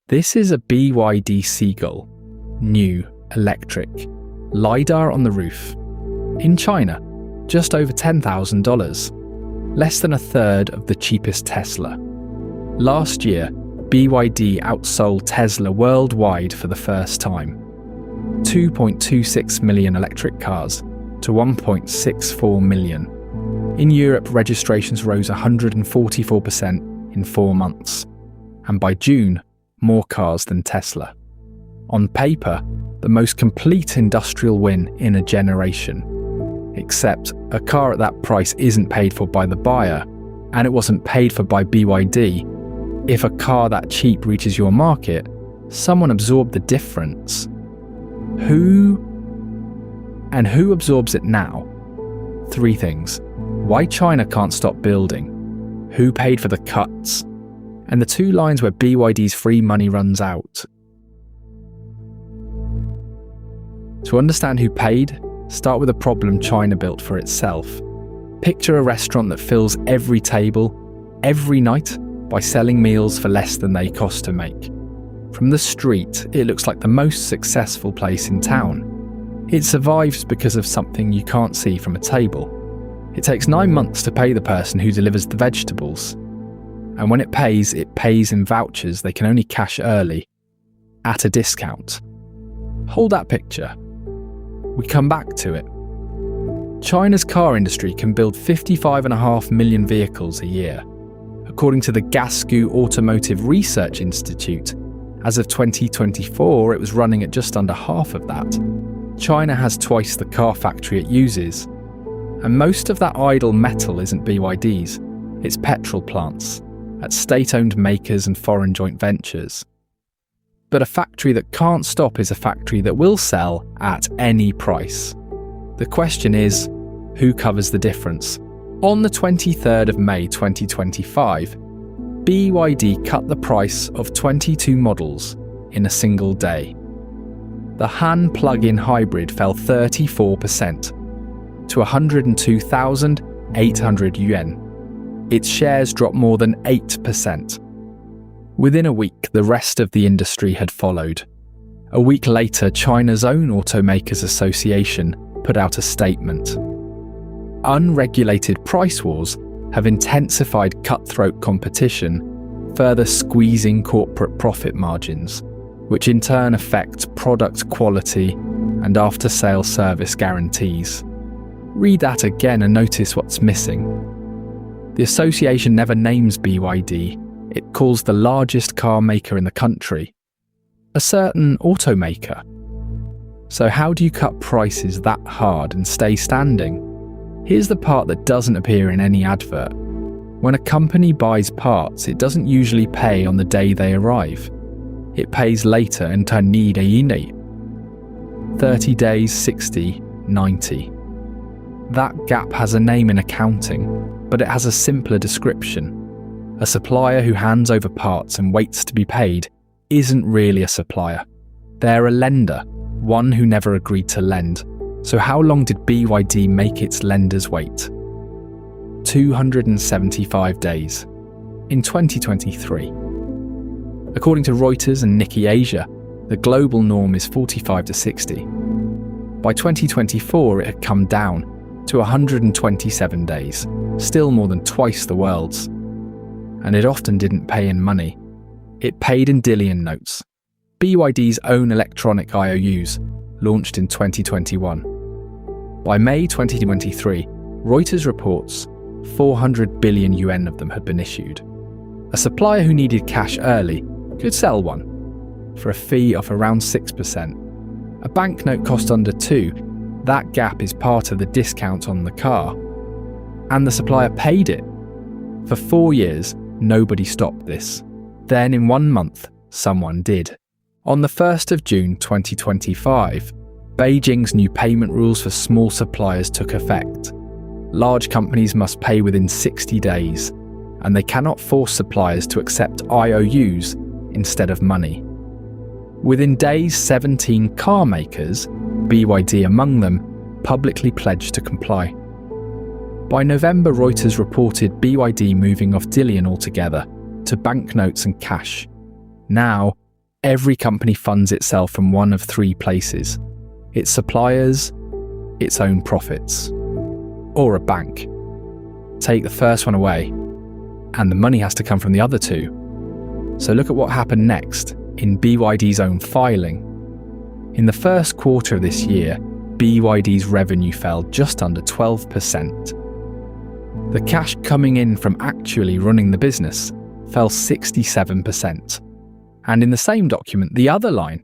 This is a BYD Seagull, new, electric, LiDAR on the roof. In China, just over $10,000, less than a third of the cheapest Tesla. Last year, BYD outsold Tesla worldwide for the first time. 2.26 million electric cars to 1.64 million. In Europe, registrations rose 144% in 4 months, and by June, more cars than Tesla. On paper, the most complete industrial win in a generation. Except a car at that price isn't paid for by the buyer, and it wasn't paid for by BYD. If a car that cheap reaches your market, someone absorbed the difference. Who absorbs it now? 3 things. Why China can't stop building, who paid for the cuts, and the 2 lines where BYD's free money runs out. To understand who paid, start with a problem China built for itself. Picture a restaurant that fills every table, every night, by selling meals for less than they cost to make. From the street, it looks like the most successful place in town. It survives because of something you can't see from a table. It takes 9 months to pay the person who delivers the vegetables. And when it pays in vouchers they can only cash early, at a discount. Hold that picture. We come back to it. China's car industry can build 55.5 million vehicles a year. According to the Gasgoo Automotive Research Institute, as of 2024, it was running at just under half of that. China has twice the car factory it uses. And most of that idle metal isn't BYD's, it's petrol plants, at state-owned makers and foreign joint ventures. But a factory that can't stop is a factory that will sell at any price. The question is, who covers the difference? On the 23rd of May 2025, BYD cut the price of 22 models in a single day. The Han plug-in hybrid fell 34% to 102,800 yuan. Its shares dropped more than 8%. Within a week, the rest of the industry had followed. A week later, China's own Automakers Association put out a statement. Unregulated price wars have intensified cutthroat competition, further squeezing corporate profit margins, which in turn affect product quality and after-sale service guarantees. Read that again and notice what's missing. The association never names BYD. It calls the largest car maker in the country a certain automaker. So how do you cut prices that hard and stay standing? Here's the part that doesn't appear in any advert. When a company buys parts, it doesn't usually pay on the day they arrive. It pays later and 30 days, 60, 90. That gap has a name in accounting, but it has a simpler description. A supplier who hands over parts and waits to be paid isn't really a supplier. They're a lender, one who never agreed to lend. So how long did BYD make its lenders wait? 275 days. In 2023. According to Reuters and Nikkei Asia, the global norm is 45 to 60. By 2024, it had come down to 127 days, still more than twice the world's. And it often didn't pay in money. It paid in Dillion notes, BYD's own electronic IOUs, launched in 2021. By May 2023, Reuters reports 400 billion yuan of them had been issued. A supplier who needed cash early could sell one for a fee of around 6%. A banknote cost under 2. That gap is part of the discount on the car. And the supplier paid it. For 4 years, nobody stopped this. Then in 1 month, someone did. On the 1st of June 2025, Beijing's new payment rules for small suppliers took effect. Large companies must pay within 60 days, and they cannot force suppliers to accept IOUs instead of money. Within days, 17 car makers, BYD among them, publicly pledged to comply. By November, Reuters reported BYD moving off Dillion altogether to banknotes and cash. Now, every company funds itself from one of three places: its suppliers, its own profits, or a bank. Take the first one away, and the money has to come from the other two. So look at what happened next in BYD's own filing. In the first quarter of this year, BYD's revenue fell just under 12%. The cash coming in from actually running the business fell 67%. And in the same document, the other line,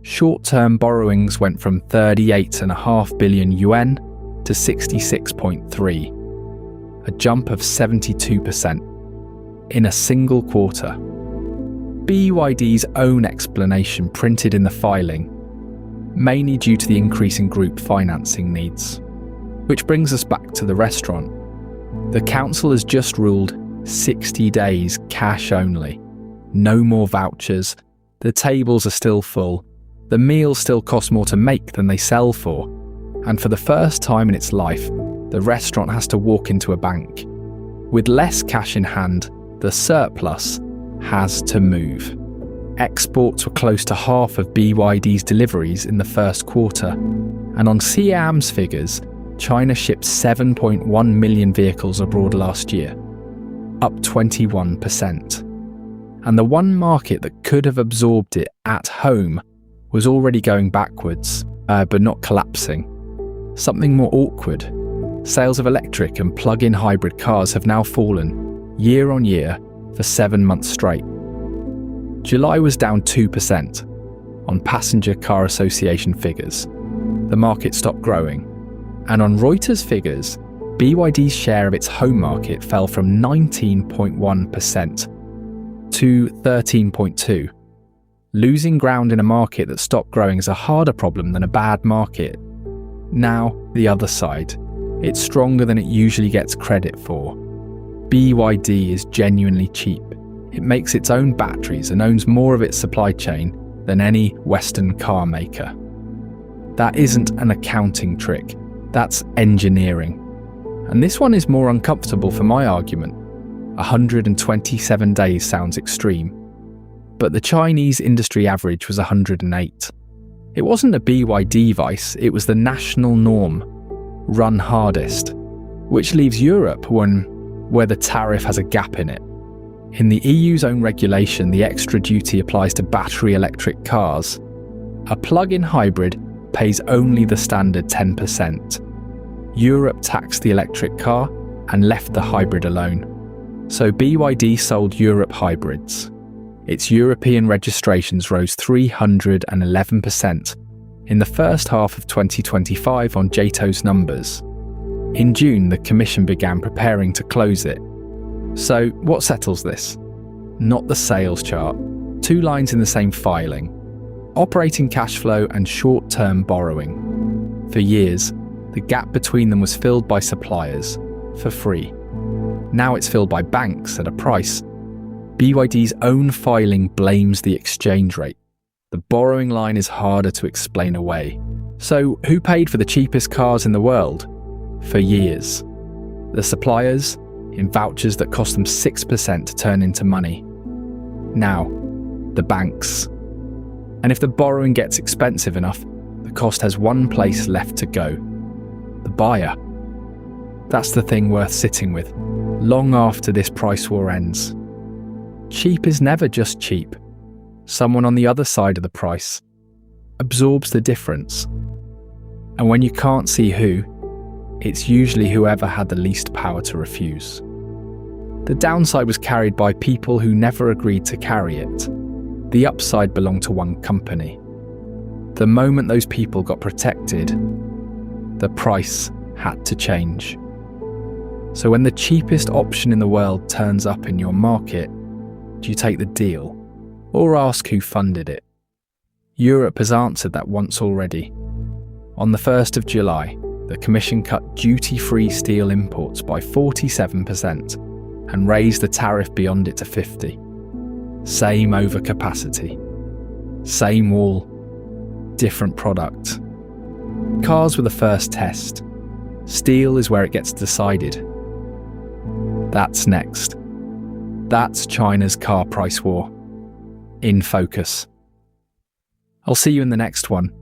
short-term borrowings went from 38.5 billion yuan to 66.3, a jump of 72% in a single quarter. BYD's own explanation printed in the filing, mainly due to the increase in group financing needs. Which brings us back to the restaurant. The council has just ruled 60 days cash only. No more vouchers. The tables are still full. The meals still cost more to make than they sell for. And for the first time in its life, the restaurant has to walk into a bank. With less cash in hand, the surplus has to move. Exports were close to half of BYD's deliveries in the first quarter. And on Siam's figures, China shipped 7.1 million vehicles abroad last year, up 21%. And the one market that could have absorbed it at home was already going backwards, but not collapsing. Something more awkward. Sales of electric and plug-in hybrid cars have now fallen, year on year, for 7 months straight. July was down 2% on Passenger Car Association figures. The market stopped growing. And on Reuters figures, BYD's share of its home market fell from 19.1% to 13.2%. Losing ground in a market that stopped growing is a harder problem than a bad market. Now, the other side. It's stronger than it usually gets credit for. BYD is genuinely cheap. It makes its own batteries and owns more of its supply chain than any Western car maker. That isn't an accounting trick. That's engineering. And this one is more uncomfortable for my argument. 127 days sounds extreme. But the Chinese industry average was 108. It wasn't a BYD vice, it was the national norm. Run hardest. Which leaves Europe where the tariff has a gap in it. In the EU's own regulation, the extra duty applies to battery electric cars. A plug-in hybrid pays only the standard 10%. Europe taxed the electric car and left the hybrid alone. So BYD sold Europe hybrids. Its European registrations rose 311% in the first half of 2025 on JATO's numbers. In June, the Commission began preparing to close it. So, what settles this? Not the sales chart. 2 lines in the same filing. Operating cash flow and short-term borrowing. For years, the gap between them was filled by suppliers, for free. Now it's filled by banks at a price. BYD's own filing blames the exchange rate. The borrowing line is harder to explain away. So, who paid for the cheapest cars in the world? For years. The suppliers, in vouchers that cost them 6% to turn into money. Now, the banks. And if the borrowing gets expensive enough, the cost has one place left to go. The buyer. That's the thing worth sitting with, long after this price war ends. Cheap is never just cheap. Someone on the other side of the price absorbs the difference. And when you can't see who, it's usually whoever had the least power to refuse. The downside was carried by people who never agreed to carry it. The upside belonged to one company. The moment those people got protected, the price had to change. So when the cheapest option in the world turns up in your market, do you take the deal or ask who funded it? Europe has answered that once already. On the 1st of July, the Commission cut duty-free steel imports by 47% and raised the tariff beyond it to 50%. Same overcapacity. Same wall. Different product. Cars were the first test. Steel is where it gets decided. That's next. That's China's car price war. In focus. I'll see you in the next one.